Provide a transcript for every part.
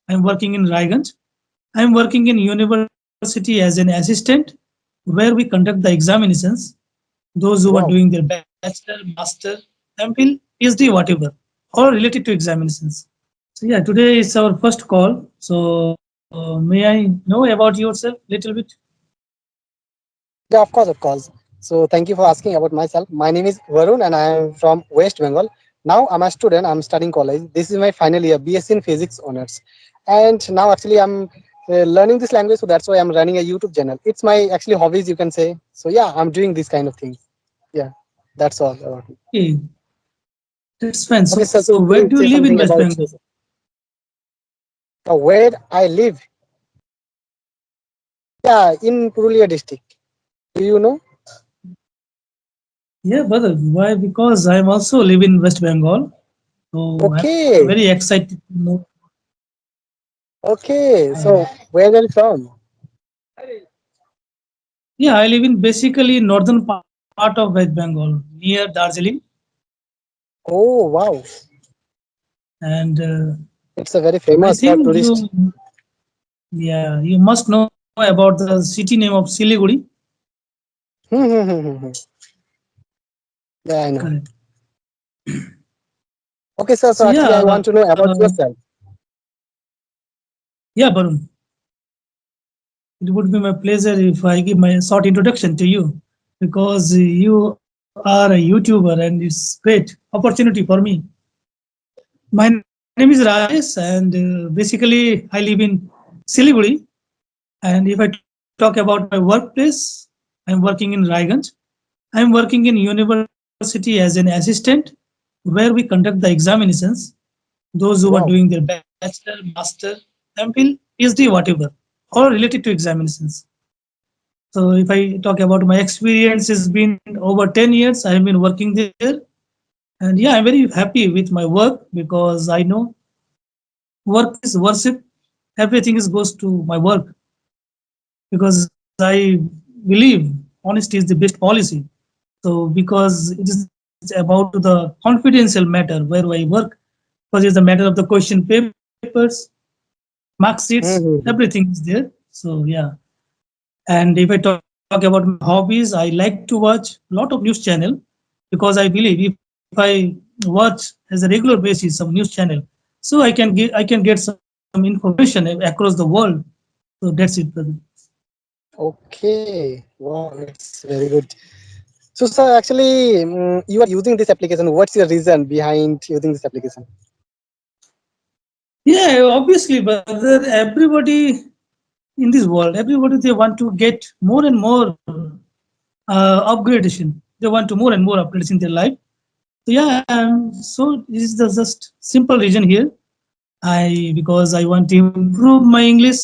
I'm working in Raiganj. I'm working in university as an assistant where we conduct the examinations. Those who are Wow. doing their bachelor, master, MPhil, PhD, whatever, all related to examinations. So yeah, today is our first call. So may I know about yourself little bit? Yeah, of course, of course. So thank you for asking about myself. My name is Varun and I am from West Bengal. Now I'm a student. I'm studying college. This is my final year, BSc in Physics honors. And now actually I'm learning this language, so that's why I'm running a YouTube channel. It's my actually hobbies, you can say. So yeah, I'm doing this kind of things. Yeah, that's all about it. Okay, that's fine. Okay, So sir. where So do could you you live say in West something Bengal? about where I live? Yeah, in Purulia district. Do you know? Yeah, brother. Why? Because I'm also live in West Bengal. So I'm very Okay, excited to know. okay. Uh, So where are you from? yeah, I live in basically northern part of West Bengal near Darjeeling, Oh, wow. and It's a very I famous for think tourist. yeah, you must know about the city name of Siliguri. Hmm, hmm, hmm, hmm, hmm. Yeah, I know. Correct. Okay, sir. So So actually, yeah, I want to know about yourself. yeah, Barun. It would be my pleasure if I give my short introduction to you because you are a YouTuber and it's great opportunity for me. My name is Rajesh and basically I live in Siliguri. And if I talk about my workplace, I'm working in Raiganj. I'm working in university as an assistant where we conduct the examinations. Those who are doing their bachelor, Wow. master, MPhil, PhD, whatever, all related to examinations. So if I talk about my experience, it's been over 10 years. I have been working there. And yeah, I'm very happy with my work because I know work is worship. Everything is goes to my work because I believe honesty is the best policy. So because it is about to the confidential matter where I work, because it's the matter of the question papers, mark sheets, everything is there. Hmm, hmm, So hmm. yeah. And if I talk about my hobbies, I like to watch a lot of news channel because I believe if I watch as a regular basis some news channel, so I can get some information across the world. So that's it, brother. Okay. Wow, it's very good. So, sir, actually, you are using this application. What's your reason behind using this application? Yeah, obviously, brother. Everybody in this world, everybody they want to get more and more upgradation. They want to more and more upgrades in their life. So yeah, so this is the just simple reason here. I because I want to improve my English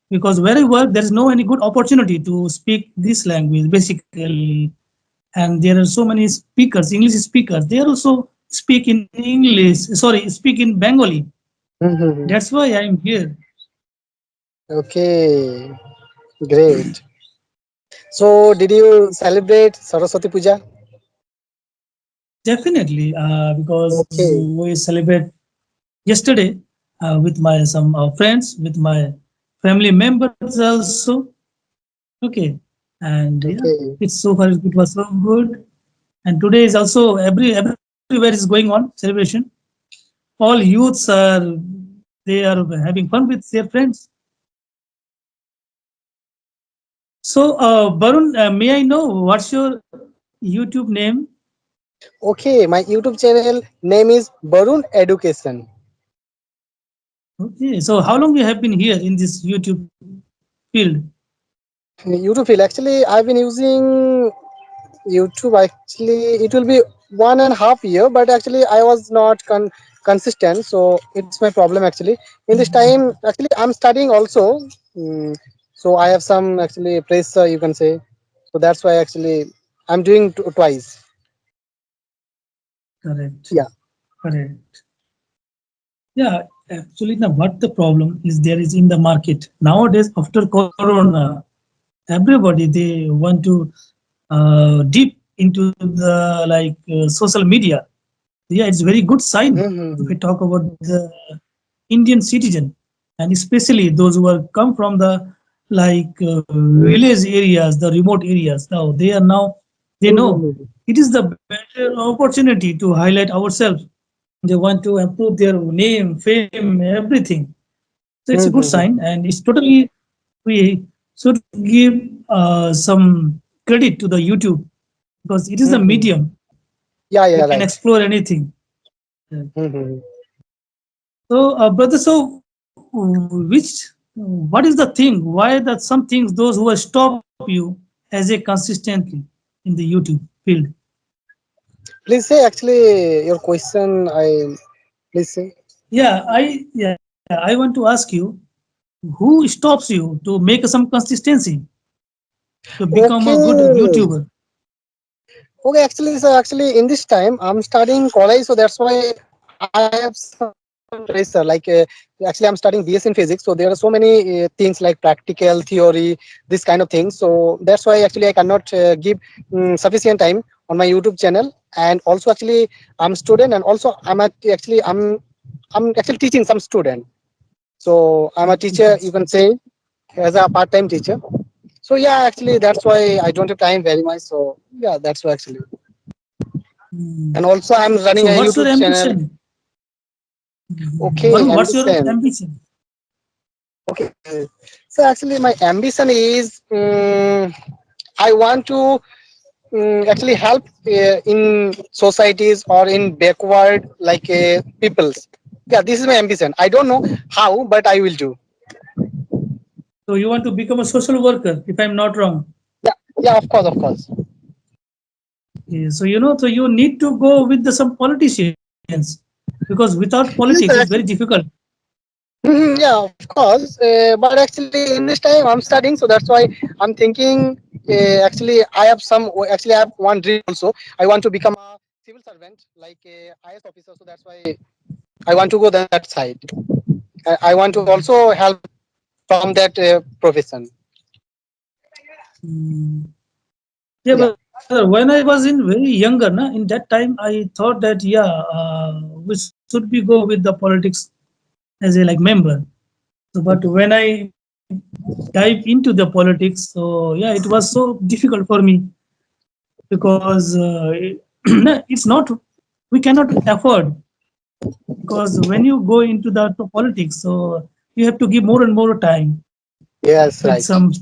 because where I work there is no any good opportunity to speak this language basically, and there are so many speakers, English speakers. They are also speak in English. Sorry, speak in Bengali. Hmm, hmm, hmm. That's why I am here. Okay, great. So, did you celebrate Saraswati Puja? Definitely, because Okay, we celebrate yesterday with my some friends, with my family members also. Okay, and yeah, okay. it's so far it was so good. And today is also everywhere is going on celebration. All youths are they are having fun with their friends. So, Barun, may I know what's your YouTube name? Okay, my YouTube channel name is Barun Education. Okay, so how long you have been here in this YouTube field? YouTube feel actually I've been using YouTube actually it will be 1.5 year, but actually I was not consistent, so it's my problem actually. In this time, actually I'm studying also, mm, so I have some actually pressure you can say. So that's why actually I'm doing twice. Correct, Yeah. correct. Yeah, actually, now what the problem is there is in the market nowadays after Corona, everybody they want to deep into the social media. Yeah, it's very good sign if we Mm-hmm. talk about the Indian citizen. and especially those who are come from the village areas, the remote areas. Now they know Mhm. it is the better opportunity to highlight ourselves. They want to improve their name, fame, everything. So it's a good sign, Mhm. and it's totally we should give some credit to the YouTube because it is a Mhm. medium Yeah, we yeah, can right. explore anything. Yeah. Mhm. So, brother, so what is the thing? Why that some things those who will stop you as a consistently in the YouTube field? Please say actually your question. Please say. Yeah, I want to ask you, who stops you to make some consistency to become a good Okay. YouTuber? Okay, actually, so actually in this time I'm studying college, so that's why I have some pressure. Actually, I'm studying BS in physics, so there are so many things like practical, theory, this kind of things. So that's why actually I cannot give sufficient time on my YouTube channel. And also, actually, I'm student, and also I'm actually teaching some student. So I'm a teacher, you can say, as a part-time teacher. So yeah, actually that's why I don't have time very much. So yeah, that's why actually. Hmm. And also I'm So, running a what's your YouTube channel. ambition? Okay, Barun, what's your ambition. ambition? Okay, so actually my ambition is I want to actually help in societies or in backward peoples. Yeah, this is my ambition. I don't know how, but I will do. So, you want to become a social worker, if I'm not wrong. Yeah, yeah, of course, of course. Okay, so so you need to go with some politicians because without politics, it's Yes, very sir, actually. difficult. Yeah, of course. But actually, in this time, I'm studying, so that's why I'm thinking. Actually, I have some. Actually, I have one dream also. I want to become a civil servant, like a IS officer. So that's why I want to go that side. I want to also help from that profession. Mm. Yeah, Yeah. brother. When I was in very younger, na, in that time, I thought that we should be go with the politics as a member. So, but when I dive into the politics, so yeah, it was so difficult for me because it's not we cannot afford because when you go into the politics, so you have to give more and more time with Yes. some Right.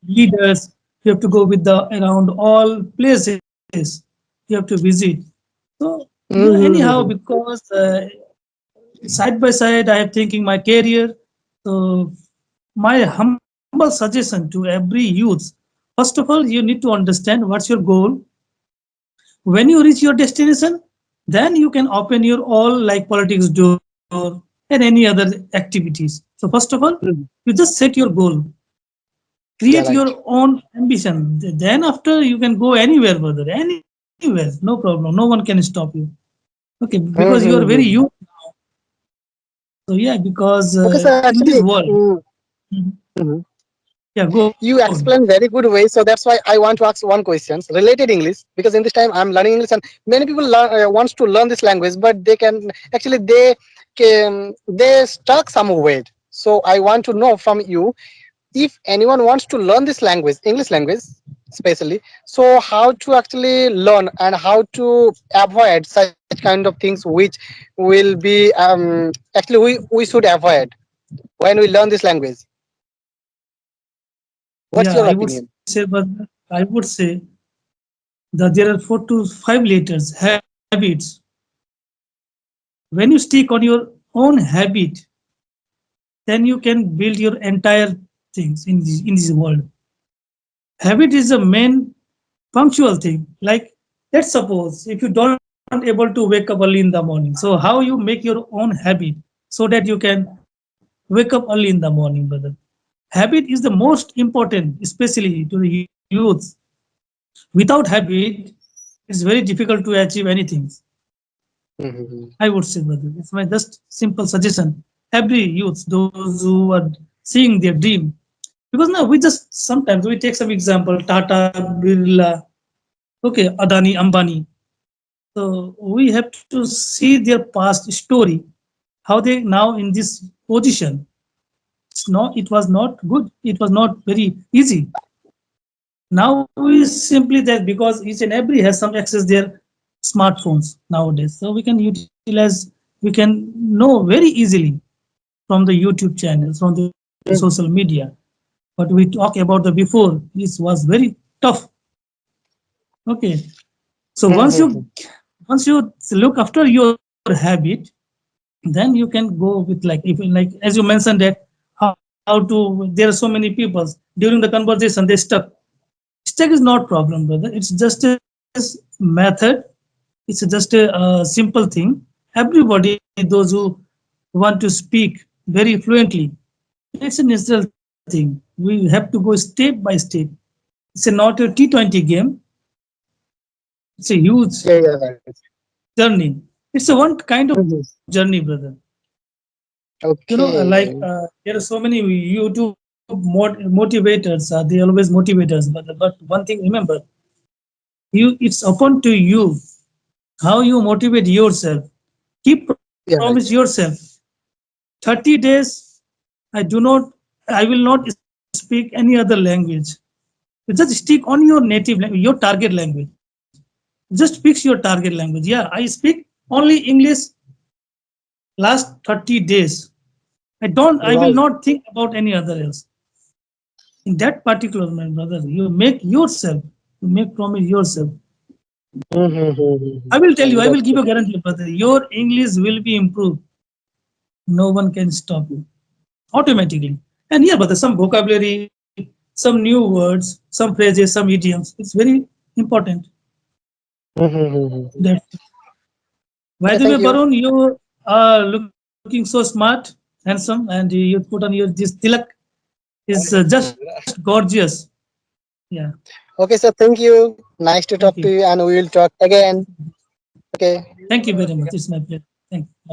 leaders. You have to go with the around all places. You have to visit. So yeah, anyhow, Mm-hmm. because side by side, I am thinking my career. So my humble suggestion to every youth: first of all, you need to understand what's your goal. When you reach your destination, then you can open your all politics door and any other activities. So first of all, you just set your goal, create your Yeah. Right. own ambition. Then after you can go anywhere further, anywhere, no problem. No one can stop you. Okay, because you are very youth. Mm-hmm. So yeah, because Okay, in sir. this Actually, world, Mhm. mhm. Yeah, go on. You explain very good way, so that's why I want to ask one question related English, because in this time I'm learning English, and many people wants to learn this language, but they can actually they stuck somewhere. So I want to know from you, if anyone wants to learn this language, English language especially, so how to actually learn and how to avoid such kind of things which will be actually we should avoid when we learn this language. What's your Yeah, I opinion? would say, but I would say that there are 4 to 5 letters habits. When you stick on your own habit, then you can build your entire things in this world. Habit is the main punctual thing. Like, let's suppose if you don't able to wake up early in the morning, so how you make your own habit so that you can wake up early in the morning, brother? Habit is the most important, especially to the youths. Without habit, it's very difficult to achieve anything. I Mhm. would say, brother, it's my just simple suggestion. Every youth, those who are seeing their dream, because now we just sometimes we take some example, Tata, Birla, okay, Adani, Ambani. So we have to see their past story, how they now in this position. it was not good. It was not very easy. Now is simply that because each and every has some access their smartphones nowadays. So we can utilize, we can know very easily from the YouTube channels, from the social media. But we talk about the before, this was very tough. Okay. So once you look after your habit, then you can go with like if like as you mentioned that how to there are so many people during the conversation they stuck is not problem, brother. It's just a method. It's just a simple thing. Everybody, those who want to speak very fluently, it's a natural thing. We have to go step by step. It's a not a T20 game. It's a huge Yeah, yeah, right. journey. It's a one kind of journey, Mhm. brother. Okay. There are so many YouTube motivators. They always motivate us. But one thing, remember, it's upon to you how you motivate yourself. Keep promise Yeah, yourself. right. 30 days. I do not. I will not speak any other language. You just stick on your native language, your target language. Just fix your target language. Yeah, I speak only English last 30 days. I will not think Wow. about any other else. In that particular, my brother, you make yourself, you make promise yourself. I will tell you, I will give a That's guarantee, brother. Your English will be improved. No one can stop you automatically. And yeah, brother, some vocabulary, some new words, some phrases, some idioms. It's very important. good. That, by the way, Okay, thank Barun, you. you are looking so smart, handsome, and you put on your this tilak is just gorgeous. Yeah, Okay, so thank you. Nice thank to you. talk to you, and we will talk again. Okay. Thank you very much. It's my pleasure. Thank you. Bye.